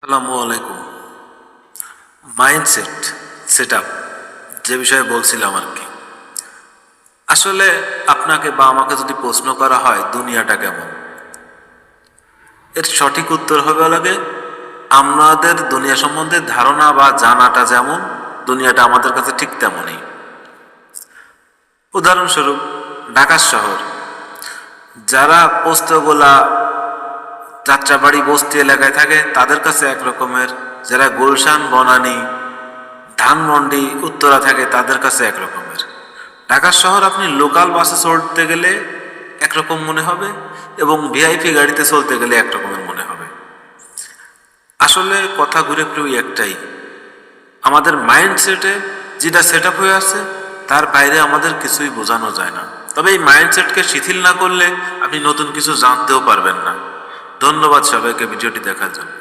আসসালামু আলাইকুম। Mindset set up যে বিষয়ে বলছিলাম আর কি। আসলে আপনাকে বা আমাকে যদি প্রশ্ন করা হয় দুনিয়াটা কেমন, এর সঠিক উত্তর হবে লাগে আমাদের দুনিয়া সম্বন্ধে ধারণা বা জানাটা যেমন, দুনিয়াটা আমাদের কাছে ঠিক তেমনই। উদাহরণস্বরূপ ঢাকা শহর, যারা পোস্তগোলা যাত্রাবাড়ি বস্তি এলাকায় থাকে তাদের কাছে একরকমের, যারা গুলশান বনানী ধানমন্ডি উত্তরা থাকে তাদের কাছে একরকমের। ঢাকা শহর আপনি লোকাল বাসে চলতে গেলে একরকম মনে হবে এবং ভিআইপি গাড়িতে চলতে গেলে একরকমের মনে হবে। আসলে কথা ঘুরে ফিরে একটাই, আমাদের মাইন্ডসেটে যেটা সেট আপ হয়ে আছে তার বাইরে আমাদের কিছুই বোঝানো যায় না। তবে এই মাইন্ডসেটকে শিথিল না করলে আপনি নতুন কিছু জানতেও পারবেন না। ধন্যবাদ সবাইকে ভিডিওটি দেখার জন্য।